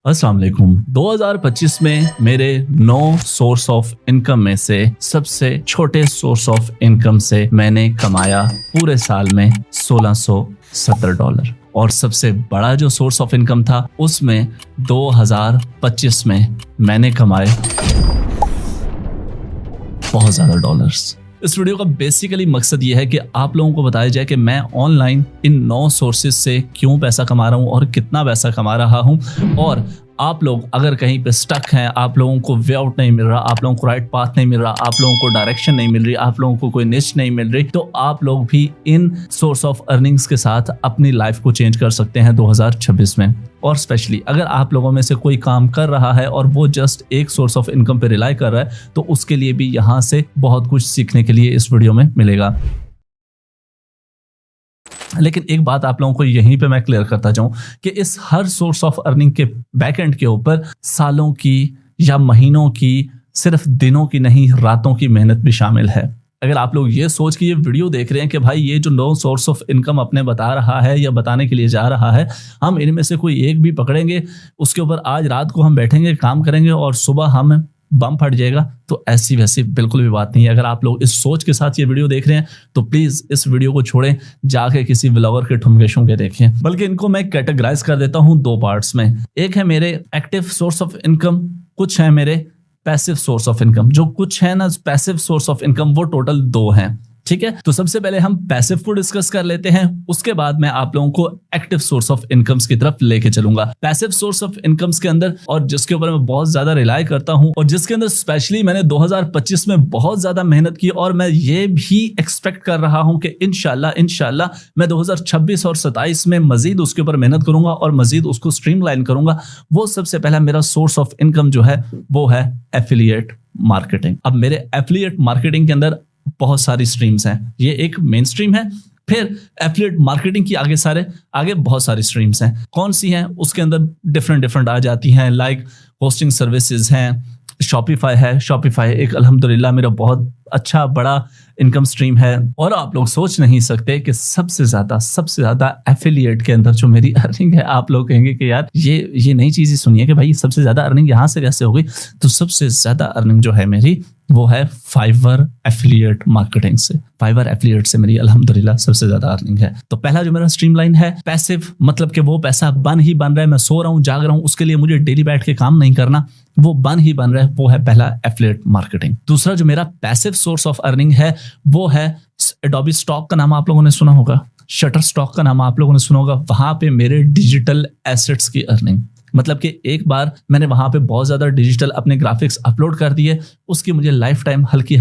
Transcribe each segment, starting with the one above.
अस्सलाम वालेकुम। 2025 में मेरे 9 सोर्स ऑफ इनकम में से सबसे छोटे सोर्स ऑफ इनकम से मैंने कमाया पूरे साल में $1617 और सबसे बड़ा जो सोर्स ऑफ इनकम था उसमें 2025 में मैंने कमाए बहुत ज्यादा डॉलर्स। इस वीडियो का बेसिकली मकसद ये है कि आप लोगों को बताया जाए कि मैं ऑनलाइन इन 9 सोर्सेज से क्यों पैसा कमा रहा हूं और कितना पैसा कमा रहा हूं। और आप लोग अगर कहीं पे स्टक हैं, आप लोगों को वे आउट नहीं मिल रहा, आप लोगों को राइट पाथ नहीं मिल रहा, आप लोगों को डायरेक्शन नहीं मिल रही, आप लोगों को कोई निश नहीं मिल रही, तो आप लोग भी इन सोर्स ऑफ अर्निंग्स के साथ अपनी लाइफ को चेंज कर सकते हैं 2026 में। और स्पेशली अगर आप लोगों में से कोई काम कर रहा है और वो जस्ट एक सोर्स ऑफ इनकम पे रिलाई कर रहा है, तो उसके लिए भी यहाँ से बहुत कुछ सीखने के लिए इस वीडियो में मिलेगा। लेकिन एक बात आप लोगों को यहीं पे मैं क्लियर करता जाऊं कि इस हर सोर्स ऑफ अर्निंग के बैकएंड के ऊपर सालों की या महीनों की, सिर्फ दिनों की नहीं, रातों की मेहनत भी शामिल है। अगर आप लोग ये सोच के ये वीडियो देख रहे हैं कि भाई ये जो 9 सोर्स ऑफ इनकम अपने बता रहा है या बताने के लिए जा रहा है, हम इनमें से कोई एक भी पकड़ेंगे, उसके ऊपर आज रात को हम बैठेंगे, काम करेंगे और सुबह हम बम फट जाएगा, तो ऐसी वैसी बिल्कुल भी बात नहीं है। अगर आप लोग इस सोच के साथ ये वीडियो देख रहे हैं तो प्लीज इस वीडियो को छोड़ें, जाके किसी व्लॉगर के ठुमके शुमके देखें। बल्कि इनको मैं कैटेगराइज कर देता हूं 2 पार्ट्स में। एक है मेरे एक्टिव सोर्स ऑफ इनकम, कुछ है मेरे पैसिव सोर्स ऑफ इनकम। जो कुछ है ना पैसिव सोर्स ऑफ इनकम, वो टोटल 2 हैं। ठीक है, तो सबसे पहले हम पैसिव को डिस्कस कर लेते हैं, उसके बाद मैं आप लोगों को एक्टिव सोर्स ऑफ इनकम्स की तरफ लेके चलूंगा। पैसिव सोर्स ऑफ इनकम्स के अंदर, और जिसके ऊपर मैं बहुत ज्यादा रिलाई करता हूं और जिसके अंदर स्पेशली मैंने 2025 में बहुत ज्यादा मेहनत की, और मैं ये भी एक्सपेक्ट कर रहा हूं कि इंशाल्लाह मैं 2026 और 27 में मजीद उसके ऊपर मेहनत करूंगा और मजीद उसको स्ट्रीमलाइन करूंगा। वो सबसे पहला मेरा सोर्स ऑफ इनकम जो है वो है एफिलिएट मार्केटिंग। अब मेरे एफिलिएट मार्केटिंग के अंदर बहुत सारी स्ट्रीम्स हैं, ये एक मेन स्ट्रीम है। फिर एफिलिएट मार्केटिंग की आगे बहुत सारी स्ट्रीम्स हैं। कौन सी हैं? उसके अंदर डिफरेंट आ जाती हैं। लाइक होस्टिंग सर्विसेज हैं, शॉपिफाई है। शॉपिफाई एक अल्हम्दुलिल्लाह मेरा बहुत अच्छा बड़ा इनकम स्ट्रीम है। और आप लोग सोच नहीं सकते कि सबसे ज्यादा एफिलिएट के अंदर जो मेरी अर्निंग है, आप लोग कहेंगे कि यार ये नई चीज ही सुनिए कि भाई सबसे ज्यादा अर्निंग यहाँ से कैसे हो गई। तो सबसे ज्यादा अर्निंग जो है मेरी वो है फाइवर एफिलिएट मार्केटिंग से। फाइवर एफिलिएट से मेरी अल्हम्दुलिल्लाह सबसे ज्यादा अर्निंग है। तो पहला जो मेरा स्ट्रीमलाइन है पैसिव, मतलब कि वो पैसा बन रहा है, मैं सो रहा हूँ, जाग रहा हूँ, उसके लिए मुझे डेली बैठ के काम नहीं करना, वो बन रहा है, वो है पहला एफिलिएट मार्केटिंग। दूसरा जो मेरा पैसिव सोर्स ऑफ अर्निंग है वो है एडोबी स्टॉक का नाम आप लोगों ने सुना होगा, शटर स्टॉक का नाम आप लोगों ने सुना होगा। वहां पे मेरे डिजिटल एसेट्स की अर्निंग, मतलब कि एक बार मैंने वहां पे बहुत ज्यादा डिजिटल अपने ग्राफिक्स अपलोड कर दिए, उसकी मुझे लाइफ टाइम हल्की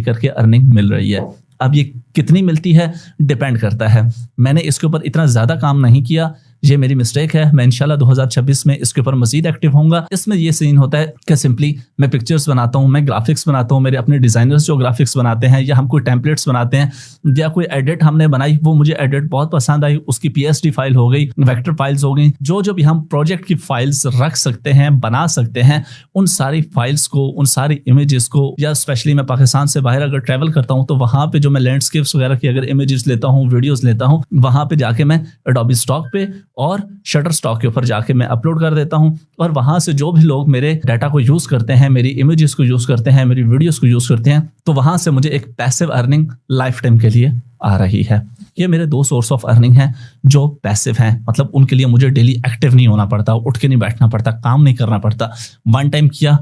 करके अर्निंग मिल रही है। अब ये कितनी मिलती है डिपेंड करता है। मैंने इसके ऊपर इतना ज्यादा काम नहीं किया, ये मेरी मिस्टेक है। मैं इंशाल्लाह 2026 में इसके ऊपर मजीद एक्टिव होऊंगा। इसमें ये सीन होता है कि सिंपली मैं पिक्चर्स बनाता हूँ, मैं ग्राफिक्स बनाता हूँ, मेरे अपने डिजाइनर्स जो ग्राफिक्स बनाते हैं, या हम कोई टेम्पलेट्स बनाते हैं, या कोई एडिट हमने बनाई, वो मुझे एडिट बहुत पसंद आई, उसकी PSD फाइल हो गई, वेक्टर फाइल्स हो गई, जो भी हम प्रोजेक्ट की फाइल्स रख सकते हैं, बना सकते हैं, उन सारी फाइल्स को, उन सारी इमेजेस को, या स्पेशली मैं पाकिस्तान से बाहर अगर ट्रेवल करता हूँ तो वहां पे जो मैं लैंडस्केप्स वगैरह की अगर इमेजेस लेता हूँ, वीडियोस लेता हूँ, वहां पे जाके मैं एडोबी स्टॉक पे और शटर स्टॉक के ऊपर जाके मैं अपलोड कर देता हूं। और वहां से जो भी लोग मेरे डाटा को यूज करते हैं, मेरी इमेजेस को यूज करते हैं, मेरी वीडियोस को यूज करते हैं, तो वहां से मुझे एक पैसिव अर्निंग लाइफ टाइम के लिए आ रही है। ये मेरे 2 सोर्स ऑफ अर्निंग हैं जो पैसिव हैं, मतलब उनके लिए मुझे डेली एक्टिव नहीं होना पड़ता, उठ के नहीं बैठना पड़ता, काम नहीं करना पड़ता, वन टाइम किया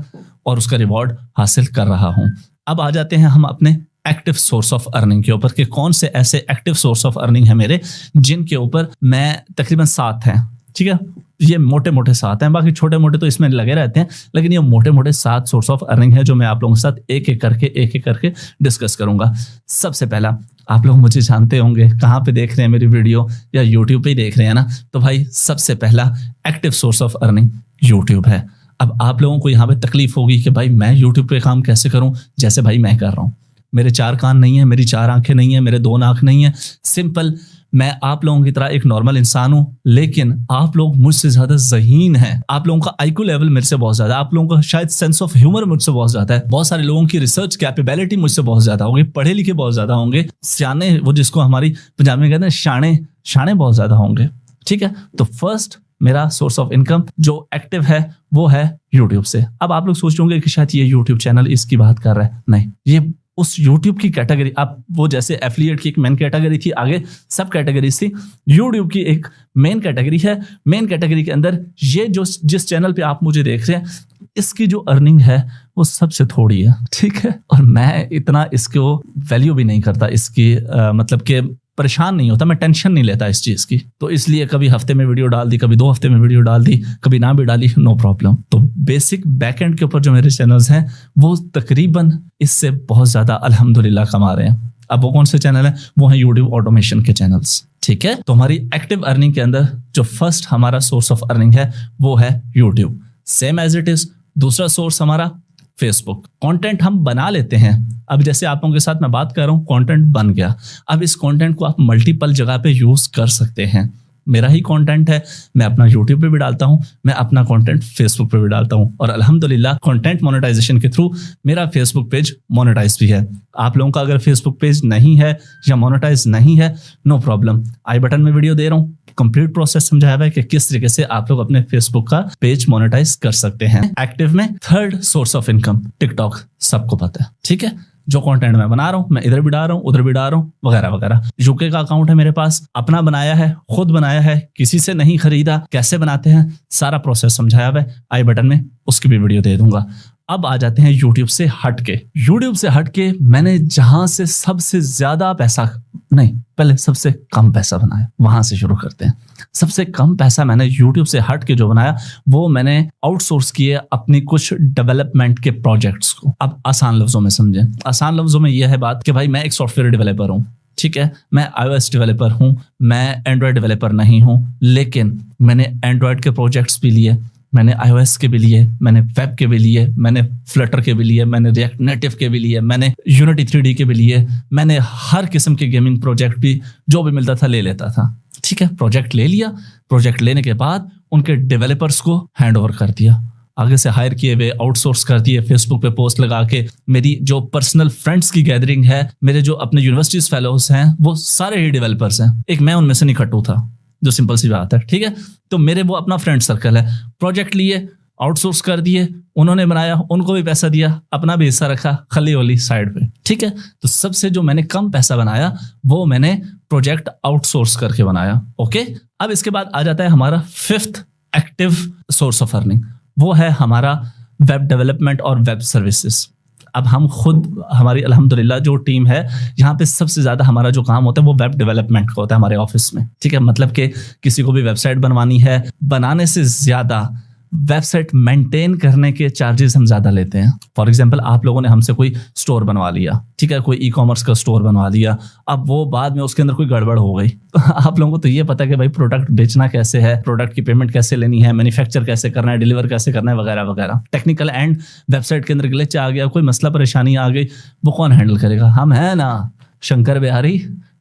और उसका रिवॉर्ड हासिल कर रहा हूं। अब आ जाते हैं हम अपने एक्टिव सोर्स ऑफ अर्निंग के ऊपर कि कौन से ऐसे एक्टिव सोर्स ऑफ अर्निंग है मेरे, जिनके ऊपर मैं तकरीबन 7 हैं। ठीक है, ये मोटे 7 हैं, बाकी छोटे मोटे तो इसमें लगे रहते हैं, लेकिन ये मोटे 7 सोर्स ऑफ अर्निंग है जो मैं आप लोगों के साथ एक एक करके डिस्कस करूंगा। सबसे पहला, आप लोग मुझे जानते होंगे, कहाँ पे देख रहे हैं मेरी वीडियो, या यूट्यूब पे ही देख रहे हैं ना, तो भाई सबसे पहला active source of earning YouTube है। अब आप लोगों को यहाँ पे तकलीफ होगी कि भाई मैं यूट्यूब पे काम कैसे करूँ, जैसे भाई मैं कर रहा हूँ। मेरे 4 कान नहीं है, मेरी 4 आंखें नहीं है, मेरे 2 नाक नहीं है। सिंपल, मैं आप लोगों की तरह एक नॉर्मल इंसान हूं, लेकिन आप लोग मुझसे ज्यादा ज़हीन हैं। आप लोगों का IQ लेवल मेरे से बहुत ज्यादा, आप लोगों का शायद सेंस ऑफ ह्यूमर मुझसे बहुत ज्यादा है। बहुत सारे लोगों की रिसर्च कैपेबिलिटी मुझसे बहुत ज्यादा होगी, पढ़े लिखे बहुत ज्यादा होंगे, सियाने, वो जिसको हमारी पंजाबी में कहते हैं शाणे बहुत ज्यादा होंगे। ठीक है, तो फर्स्ट मेरा सोर्स ऑफ इनकम जो एक्टिव है वो है यूट्यूब से। अब आप लोग सोच होंगे कि शायद ये यूट्यूब चैनल इसकी बात कर रहा है, नहीं, ये उस YouTube की कैटेगरी, अब वो जैसे एफिलिएट की एक मेन कैटेगरी थी, आगे सब कैटेगरी थी, YouTube की एक मेन कैटेगरी है। मेन कैटेगरी के अंदर ये जो जिस चैनल पे आप मुझे देख रहे हैं, इसकी जो अर्निंग है वो सबसे थोड़ी है, ठीक है। और मैं इतना इसको वैल्यू भी नहीं करता, इसकी मतलब कि परेशान नहीं होता, मैं टेंशन नहीं लेता इस चीज़ की। तो इसलिए कभी हफ्ते में वीडियो डाल दी, कभी 2 हफ्ते में वीडियो डाल दी, कभी ना भी डाली, नो प्रॉब्लम। तो बेसिक बैकएंड के ऊपर जो मेरे चैनल्स हैं वो तकरीबन इससे बहुत ज़्यादा अल्हम्दुलिल्लाह कमा रहे हैं। अब वो कौन से चैनल हैं? वो हैं यूट्यूब ऑटोमेशन के चैनल्स, ठीक है। तो हमारी एक्टिव अर्निंग के अंदर जो फर्स्ट हमारा सोर्स ऑफ अर्निंग है वो है YouTube, same as it is. दूसरा सोर्स हमारा फेसबुक। कंटेंट हम बना लेते हैं, अब जैसे आप लोगों के साथ मैं बात कर रहा हूँ, कंटेंट बन गया, अब इस कंटेंट को आप मल्टीपल जगह पे यूज कर सकते हैं। मेरा ही कंटेंट है, मैं अपना यूट्यूब पे भी डालता हूँ, मैं अपना कंटेंट फेसबुक पे भी डालता हूँ, और अल्हम्दुलिल्लाह कंटेंट मोनेटाइजेशन के थ्रू मेरा फेसबुक पेज मोनेटाइज भी है। आप लोगों का अगर फेसबुक पेज नहीं है या मोनेटाइज नहीं है, नो प्रॉब्लम, आई बटन में वीडियो दे रहा हूँ, कंप्लीट प्रोसेस समझाया हुआ है कि किस तरीके से आप लोग अपने फेसबुक का पेज मोनेटाइज कर सकते हैं। एक्टिव में third source of income TikTok, सबको पता है, ठीक है। जो कंटेंट मैं बना रहा हूँ, मैं इधर भी डाल रहा हूँ, उधर भी डाल रहा हूँ, वगैरह वगैरह। यूके का अकाउंट है मेरे पास, अपना बनाया है, खुद बनाया है, किसी से नहीं खरीदा। कैसे बनाते हैं सारा प्रोसेस समझाया हुआ है, आई बटन में उसकी भी वीडियो दे दूंगा। अब आ जाते हैं यूट्यूब से हटके। यूट्यूब से हटके मैंने जहां से सबसे ज्यादा पैसा, नहीं पहले सबसे कम पैसा बनाया, वहां से शुरू करते हैं। सबसे कम पैसा मैंने यूट्यूब से हटके जो बनाया वो मैंने आउटसोर्स किए अपनी कुछ डेवलपमेंट के प्रोजेक्ट्स को। अब आसान लफ्जों में समझें, आसान लफ्जों में यह है बात कि भाई मैं एक सॉफ्टवेयर डेवलपर हूँ, ठीक है, मैं iOS डेवलपर हूँ, मैं एंड्रॉयड डेवलपर नहीं हूँ, लेकिन मैंने एंड्रॉयड के प्रोजेक्ट्स भी लिए, मैंने iOS के भी लिए, मैंने वेब के भी लिए, मैंने फ्लटर के भी लिए, मैंने रिएक्ट नेटिव के भी लिए, मैंने यूनिटी 3D के भी लिए, मैंने हर किस्म के गेमिंग प्रोजेक्ट भी जो भी मिलता था ले लेता था, ठीक है। प्रोजेक्ट ले लिया, प्रोजेक्ट लेने के बाद उनके डेवलपर्स को हैंड ओवर कर दिया, आगे से हायर किए हुए आउटसोर्स कर दिए, फेसबुक पे पोस्ट लगा के। मेरी जो पर्सनल फ्रेंड्स की गैदरिंग है, मेरे जो अपने यूनिवर्सिटीज फेलोज हैं, वो सारे ही डेवलपर्स हैं, एक मैं उनमें से नहीं खट्टू था, जो सिंपल सी बात है, ठीक है। तो मेरे वो अपना फ्रेंड सर्कल है, प्रोजेक्ट लिए, आउटसोर्स कर दिए, उन्होंने बनाया, उनको भी पैसा दिया, अपना भी हिस्सा रखा खली वाली साइड पे, ठीक है। तो सबसे जो मैंने कम पैसा बनाया वो मैंने प्रोजेक्ट आउटसोर्स करके बनाया, ओके। अब इसके बाद आ जाता है हमारा fifth active source of earning, वो है हमारा वेब डेवलपमेंट और वेब सर्विसेज। अब हम खुद, हमारी अल्हम्दुलिल्लाह जो टीम है यहाँ पे, सबसे ज्यादा हमारा जो काम होता है वो वेब डेवलपमेंट का होता है हमारे ऑफिस में, ठीक है। मतलब कि किसी को भी वेबसाइट बनवानी है, बनाने से ज्यादा वेबसाइट मेंटेन करने के चार्जेस हम ज्यादा लेते हैं। फॉर एग्जांपल आप लोगों ने हमसे कोई स्टोर बनवा लिया, ठीक है, कोई ई कॉमर्स का स्टोर बनवा लिया, अब वो बाद में उसके अंदर कोई गड़बड़ हो गई, तो आप लोगों को तो ये पता है कि भाई प्रोडक्ट बेचना कैसे है, प्रोडक्ट की पेमेंट कैसे लेनी है, मैन्युफैक्चर कैसे करना है, डिलीवर कैसे करना है, वगैरह वगैरह। टेक्निकल एंड वेबसाइट के अंदर ग्लिच आ गया, कोई मसला परेशानी आ गई, वो कौन हैंडल करेगा? हम है ना, शंकर बिहारी,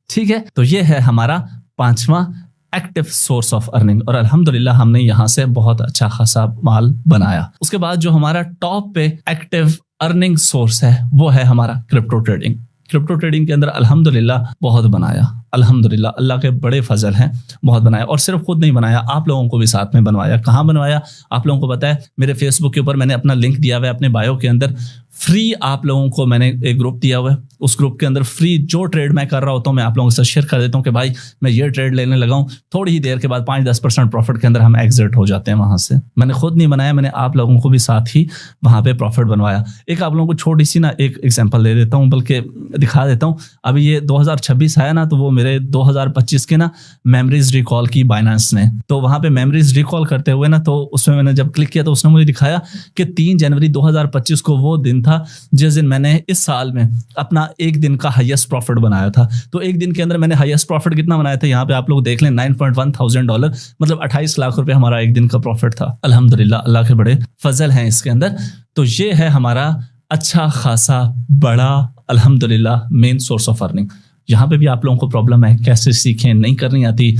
ठीक है। तो ये है हमारा पांचवा एक्टिव सोर्स ऑफ अर्निंग, और अल्हम्दुलिल्लाह हमने यहाँ से बहुत अच्छा खासा माल बनाया। उसके बाद जो हमारा टॉप पे एक्टिव अर्निंग सोर्स है वो है हमारा क्रिप्टो ट्रेडिंग। क्रिप्टो ट्रेडिंग के अंदर अल्हम्दुलिल्लाह बहुत बनाया, अल्हम्दुलिल्लाह अल्लाह के बड़े फजल हैं, बहुत बनाया। और सिर्फ खुद नहीं बनाया, आप लोगों को भी साथ में बनवाया। कहाँ बनवाया आप लोगों को पता है, मेरे फेसबुक के ऊपर मैंने अपना लिंक दिया हुआ है, अपने बायो के अंदर फ्री आप लोगों को मैंने एक ग्रुप दिया हुआ है, उस ग्रुप के अंदर फ्री जो ट्रेड मैं कर रहा होता हूँ मैं आप लोगों के साथ शेयर कर देता हूँ कि भाई मैं ये ट्रेड लेने लगा हूँ, थोड़ी ही देर के बाद 5-10% प्रॉफिट के अंदर हम एग्जिट हो जाते हैं वहां से। मैंने खुद नहीं बनाया, मैंने आप लोगों को भी साथ ही वहां पे प्रॉफिट बनवाया। एक आप लोगों को छोटी सी ना एक एग्जांपल दे देता हूँ, बल्कि दिखा देता हूँ। अभी ये 2026 आया ना, तो वो मेरे 2025 के ना मेमोरीज रिकॉल की बाइनेंस ने, तो वहां पे मेमोरीज रिकॉल करते हुए ना, तो उसमें मैंने जब क्लिक किया तो उसने मुझे दिखाया कि 3 जनवरी 2025 को वो दिन था जिस दिन मैंने इस साल में अपना एक दिन का हाईएस्ट प्रॉफिट बनाया था। तो एक दिन के अंदर मैंने हाईएस्ट प्रॉफिट कितना बनाया था, यहाँ पे आप लोग देख लें, $9,100, मतलब 28 लाख रुपए हमारा एक दिन का प्रॉफिट था। अल्हम्दुलिल्लाह अल्लाह के बड़े फजल हैं इसके अंदर। तो ये है हमारा अच्छा खासा बड़ा अल्हम्दुलिल्लाह मेन सोर्स ऑफ अर्निंग। यहाँ पे भी आप लोगों को प्रॉब्लम है कैसे सीखें, नहीं करनी आती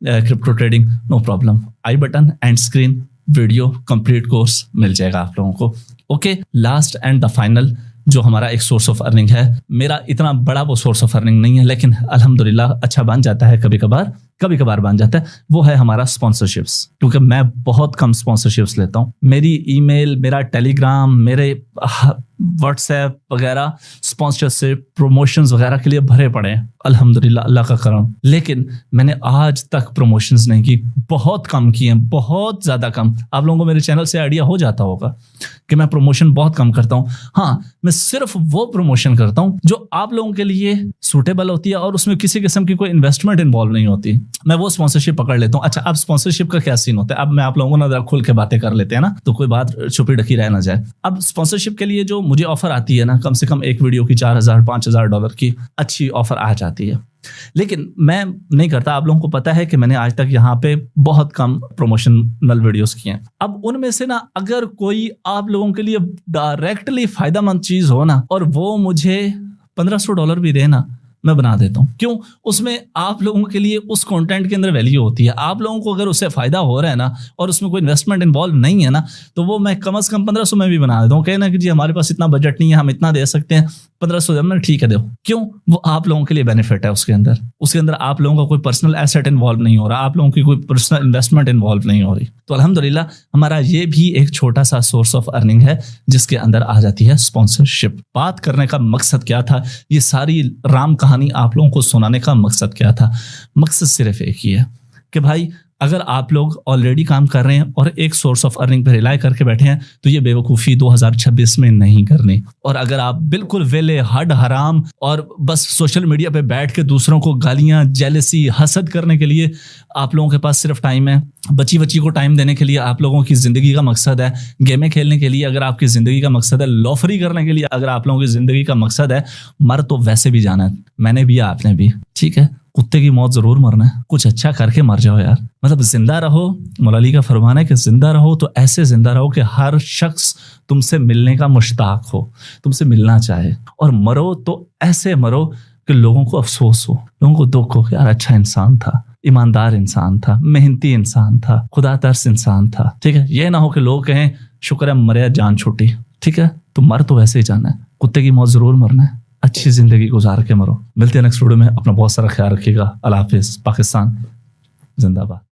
crypto trading, no problem, I button and screen video complete course मिल जाएगा आप लोगों को, okay. Last and the final जो हमारा एक सोर्स ऑफ अर्निंग है, मेरा इतना बड़ा वो सोर्स ऑफ अर्निंग नहीं है, लेकिन अल्हम्दुलिल्लाह अच्छा बन जाता है कभी कभार, कभी कभार बन जाता है, वो है हमारा स्पॉन्सरशिप्स। क्योंकि मैं बहुत कम स्पॉन्सरशिप्स लेता हूँ। मेरी ईमेल, मेरा टेलीग्राम, मेरे व्हाट्सएप वगैरह स्पॉन्सरशिप, प्रमोशंस वगैरह के लिए भरे पड़े हैं, अल्हम्दुलिल्लाह, अल्लाह का करम। लेकिन मैंने आज तक प्रमोशंस नहीं की, बहुत कम किए हैं, बहुत ज़्यादा कम। आप लोगों को मेरे चैनल से आइडिया हो जाता होगा कि मैं प्रमोशन बहुत कम करता हूँ। हाँ, मैं सिर्फ वो प्रमोशन करता हूँ जो आप लोगों के लिए सूटेबल होती है और उसमें किसी किस्म की कोई इन्वेस्टमेंट इन्वॉल्व नहीं होती। मैं वो स्पॉन्सरशिप पकड़ लेता हूँ। अच्छा, अब स्पॉन्सरशिप का क्या सीन होता है, अब मैं आप लोगों को ना जरा खुल के बातें कर लेते हैं ना, तो कोई बात छुपी ढकी रह ना जाए। अब स्पॉन्सरशिप के लिए जो मुझे ऑफर आती है ना, कम से कम एक वीडियो की $4,000-5,000 की अच्छी ऑफर आ जाती है। लेकिन मैं नहीं करता। आप लोगों को पता है कि मैंने आज तक यहाँ पे बहुत कम प्रमोशनल वीडियोस किए हैं। अब उनमें से ना अगर कोई आप लोगों के लिए डायरेक्टली फायदेमंद चीज हो ना, और वो मुझे $1,500 भी दे ना, मैं बना देता हूँ। क्यों? उसमें आप लोगों के लिए उस कंटेंट के अंदर वैल्यू होती है। आप लोगों को अगर उससे फायदा हो रहा है ना, और उसमें कोई इन्वेस्टमेंट इन्वॉल्व नहीं है ना, तो वो मैं कम से कम 1,500 में भी बना देता हूँ। कहना कि जी हमारे पास इतना बजट नहीं है, हम इतना दे सकते हैं, 1,500 में ठीक है दो। क्यों? वो आप लोगों के लिए बेनिफिट है। उसके अंदर आप लोगों का कोई पर्सनल एसेट इन्वॉल्व नहीं हो रहा, आप लोगों की कोई पर्सनल इन्वेस्टमेंट इन्वॉल्व नहीं हो रही। तो अल्हम्दुलिल्लाह हमारा ये भी एक छोटा सा सोर्स ऑफ अर्निंग है जिसके अंदर आ जाती है स्पॉन्सरशिप। बात करने का मकसद क्या था, ये सारी राम कहानी आप लोगों को सुनाने का मकसद क्या था? मकसद सिर्फ एक ही है कि भाई अगर आप लोग ऑलरेडी काम कर रहे हैं और एक source of earning per rely करके बैठे हैं, तो ये बेवकूफ़ी 2026 में नहीं करनी। और अगर आप बिल्कुल वेले हड हराम और बस सोशल मीडिया पे बैठ के दूसरों को गालियां, जेलसी, हसद करने के लिए आप लोगों के पास सिर्फ टाइम है, बच्ची को टाइम देने के लिए आप लोगों की ज़िंदगी का मकसद है, गेमें खेलने के लिए अगर आपकी ज़िंदगी का मकसद है, लॉफरी करने के लिए अगर आप लोगों की ज़िंदगी का मकसद है, मर तो वैसे भी जाना है। मैंने भी, आपने भी, ठीक है? कुत्ते की मौत जरूर मरना है, कुछ अच्छा करके मर जाओ यार। मतलब जिंदा रहो, मौला अली का फरमान है कि जिंदा रहो तो ऐसे जिंदा रहो कि हर शख्स तुमसे मिलने का मुश्ताक हो, तुमसे मिलना चाहे। और मरो तो ऐसे मरो कि लोगों को अफसोस हो, लोगों को दुख हो कि यार अच्छा इंसान था, ईमानदार इंसान था, मेहनती इंसान था, खुदा तरस इंसान था। ठीक है? ये ना हो कि लोग कहें शुक्र है मरे, जान छूटी। ठीक है? तो मर तो वैसे ही जाना है, कुत्ते की मौत जरूर मरना है, अच्छी जिंदगी गुजार के मरो। मिलते हैं नेक्स्ट वीडियो में। अपना बहुत सारा ख्याल रखिएगा। अल्लाह हाफिज़। पाकिस्तान जिंदाबाद।